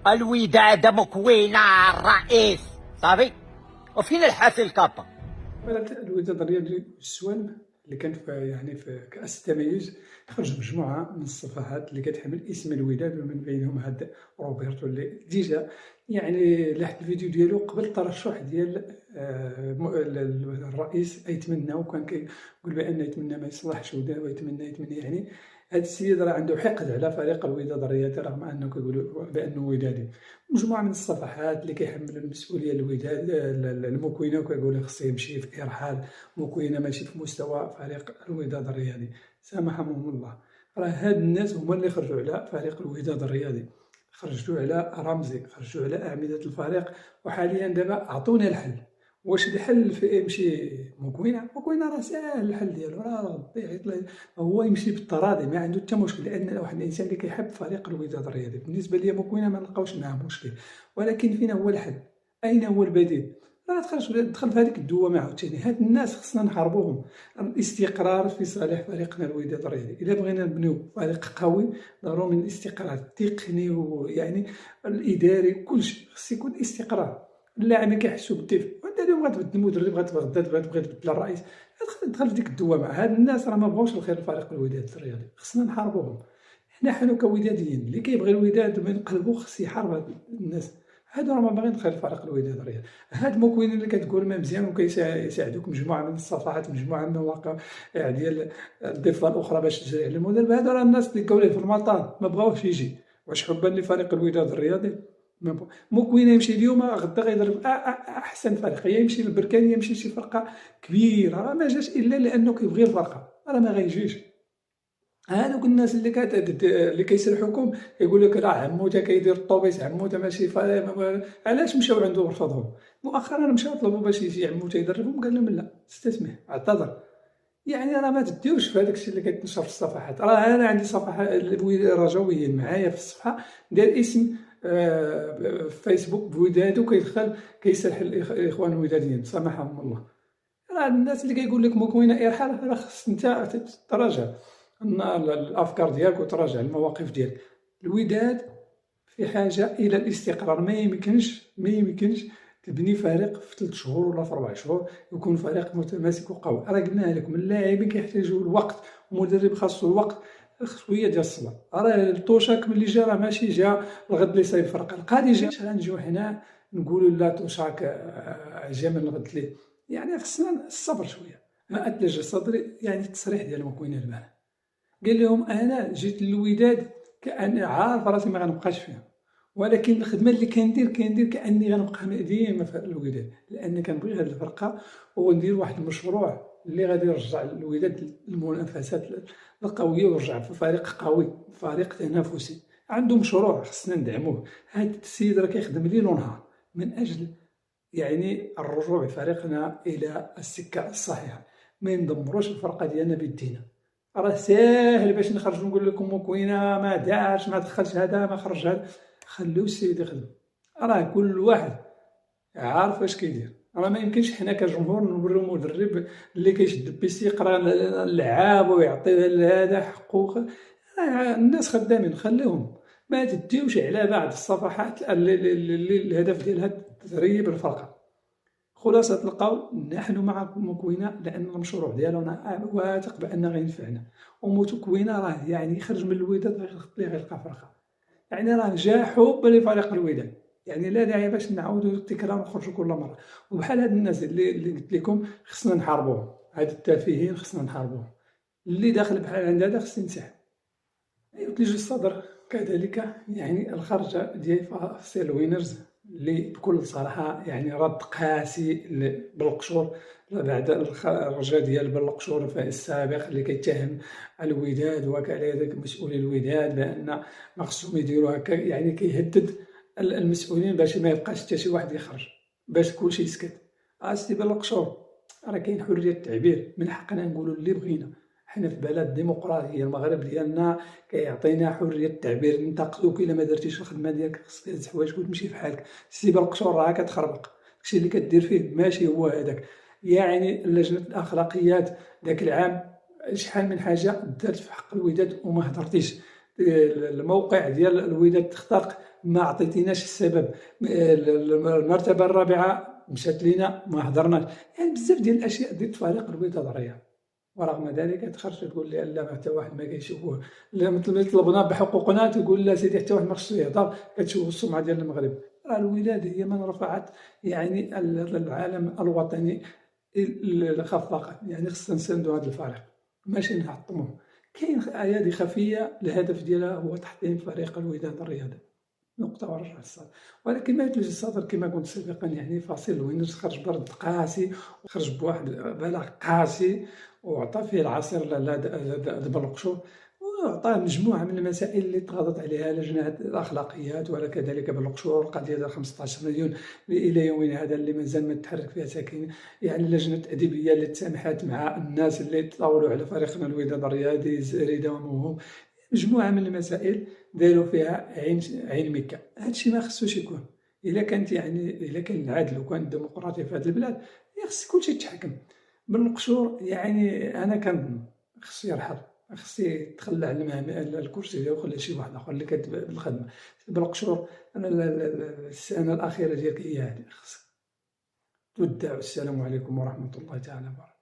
الوداد مكوينة الرئيس صافي. وفين الحافل الكابا؟ الوداد الرياضي السوان اللي كان في في كأس التميز خرج مجموعة من الصفحات اللي كتحمل اسم الوداد، ومن بينهم هاد روبرتو اللي ديجا لاحظ الفيديو ديالو قبل الترشح ديال الرئيس، يتمنى وكان كيقول بأن يتمنى ما يصلحش ويتمنى هاد السيد راه عنده حقد على فريق الوداد الرياضي رغم انه كيقولوا بانه ودادي. مجموعه من الصفحات اللي كيحملوا المسؤوليه الوداد المكوينه وكيقولوا خصو يمشي في ارحال مكوينه ماشي في مستوى فريق الوداد الرياضي، سامحهم الله. راه هاد الناس هما اللي خرجوا على فريق الوداد الرياضي، خرجوا على رمزي، خرجوا على اعمده الفريق، وحاليا دابا عطونا الحل. واش الحل في يمشي مكوينه راه ساهل الحل ديالو، راه هو يمشي بالتراضي ما عنده حتى مشكل، لان واحد الانسان اللي كيحب فريق الوداد الرياضي. بالنسبه لي مكوينه ما نلقاوش معاه مشكل، ولكن فين هو الحل؟ اين هو البديل؟ راه دخل في هذيك الدوامه عاوتاني. هاد الناس خصنا نحاربوهم. الاستقرار في صالح فريقنا الوداد الرياضي. الا بغينا نبنيو فريق قوي ضروري من الاستقرار التقني الاداري، كلشي خص يكون استقرار. اللاعبين كيحسوا بالدفء، وانت اليوم غتبدل المدرب، غتبغي تبدل الرئيس، دخل في ديك الدوامه. هاد الناس راه ما بغاوش الخير لفريق الوداد الرياضي، خصنا نحاربوهم. حنا كوداديين اللي كيبغي الوداد من قلبه خص يحارب هاد الناس. هادو راه ما باغيين الخير لفريق الوداد الرياضي. هاد مكوين اللي كتقول ما مزيان وكيساعدوك مجموعه من الصفحات، مجموعه من المواقع ديال الضفه الاخرى باش تجري على المدرب، هادو راه الناس اللي كاو ليه في المطار ما بغاوش يجي. واش حبا لفريق الوداد الرياضي؟ مكوينه يمشي اليوم غدا غيضرب احسن فريق، يا يمشي للبركان يا يمشي لشي فرقه كبيره، راه ما جاش الا لانه كيبغي الفرقه، راه ما غيجيش. هادوك الناس اللي كيسرحوكم يقول لك راه عموته كيدير الطوبيس، عموته ماشي علاش مشاو عنده ورفضهم؟ مؤخرا مشاو طلبوا باش يجي عموته يدربهم، قال لهم لا استسمح اعتذر. راه ما تديوش في هذاك الشيء اللي كيتنشر في الصفحات. راه انا عندي صفحه رجويين معايا في الصفحه داير اسم في فيسبوك بودادو، كيدخل كيسرح الاخوان الوداديين سامحهم الله. راه الناس اللي كيقول لك مكوينه ارحال، راه خص انت تراجع الافكار ديالك وتراجع المواقف ديالك. الوداد في حاجه الى الاستقرار. ما يمكنش تبني فريق في 3 شهور ولا في 4 شهور يكون فريق متماسك وقوي. راه قلنا لكم اللاعبين كيحتاجوا الوقت، ومدرب خاصو الوقت، شويه ديال الصبر. راه الطوشاك ملي جا راه ماشي جا الغد اللي صايب الفرقه، القاضي جا. غنجيو حنا نقولوا لا طوشاك جا من الغد ليه؟ خصنا الصبر شويه. ما أتلج صدري التصريح ديال مكوينه البارح، قال لهم انا جيت للوداد كأن عارف راسي ما غنبقاش فيها، ولكن الخدمه اللي كندير كاني غنبقى ديما في الوداد، لان كنبغي هذه الفرقه وندير واحد المشروع اللي غادي يرجع الوداد للمنافسات القويه ويرجع في فريق قوي، فريق تنافسي عنده مشروع خصنا ندعموه. هذا السيد راه كيخدم ليل ونهار من اجل الرجوع بفريقنا الى السكه الصحيحه. ما ندمروش الفرقه ديالنا بيدينا. راه ساهل باش نخرج نقول لكم مكوينه ما دارش، ما دخلش هذا، ما خرج هذا. خليو السيد يخدم، راه كل واحد عارف اش كيدير. راه ما يمكنش حنا كجمهور نوريو مدرب اللي كيشد البيسي يقرا اللعاب ويعطي هذا حقوق. الناس خدامين، خليهم. ما تديوش على بعض الصفحات اللي الهدف ديالها تريب الفرقه. خلاصة القول نحن مع مكوينة، لأن المشروع ديالنا واثق بأن غينفعنا. ومكوينة راه يخرج من الوداد غيلقى فرقة. راه جا حب لفريق الوداد، لا داعي باش نعاودوا التكرار ونخرجوا كل مرة. وبحال هاد الناس اللي قلت لكم خصنا نحاربوهم، هاد التافهين خصنا نحاربوهم. اللي داخل بحال عند هذا خص ينسحب. يتلج الصدر كذلك الخرجة ديال فاسيل وينرز اللي بكل صراحة رد قاسي بالقشور بعد الرجاء ديال بالقشور في السابق اللي كيتهم الوداد وكذلك مسؤولي الوداد بأن ما خصهم يديروا هكا. كيهدد المسؤولين باش ما يبقاش حتى شي واحد يخرج، باش كلشي يسكت. اسيدي بالقشور راه كاين حرية التعبير، من حقنا نقولوا اللي بغينا. حنا في بلد ديمقراطيه، المغرب ديالنا كيعطينا حريه التعبير. ننتقدوك الا ما درتيش الخدمه ديالك، خصك تهز حوايجك وتمشي بحالك. السي بالقشور راه كتخربق، داكشي اللي كدير فيه ماشي هو هذاك. لجنه الاخلاقيات ذاك العام شحال من حاجه دارت في حق الوداد وما هضرتيش. الموقع ديال الوداد تخترق ما عطيتيناش السبب، المرتبة الرابعة مشات لينا ما حضرناش. يعني بزاف ديال الأشياء ضد فريق الوداد الرياضي، ورغم ذلك تخرج تقول لي لا حتى واحد ما كيشوفوه، لا طلبنا بحقوقنا تقول لا سيدي حتى واحد ما خصو يهضر، كتشوف السمعة ديال المغرب. راه الوداد هي من رفعت يعني العالم الوطني الخفاقة، يعني خصنا نساندو هذا الفريق ماشي نحطموه. كاين أيادي خفية الهدف ديالها هو تحطيم فريق الوداد الرياضي، نقطة ورجع الصدر. ولكن ما يتوجد الصدر كما قلت سابقا، يعني فاصل وينرز خرج برد قاسي، وخرج بواحد بلاغ قاسي، وعطى فيه العصير دبلقشور، وعطاه مجموعة من المسائل اللي تغاضت عليها لجنة الأخلاقيات وكذلك بالقشور، القضية ديال 15 مليون إلى يومنا هذا اللي مازال ما تحرك فيها ساكن. يعني اللجنة التأديبية اللي تسامحات مع الناس اللي تطاولوا على فريقنا الوداد الرياضي الزريدة وموهوب، مجموعة من المسائل داروا فيها عين مكة. هادشي ما خصوش يكون. إلا كانت يعني إلا كان العدل وكان الديمقراطية في هذه البلاد خص كلشي يتحكم. بالقشور يعني أنا كنظن خصو يرحل، خصو يتخلى على الكرسي ديالو ويخلي شي واحد آخر اللي كتبع بالخدمة. بالقشور أنا السنة الأخيرة ديالك هي هذه، خصك تودع. والسلام عليكم ورحمة الله تعالى وبركاته.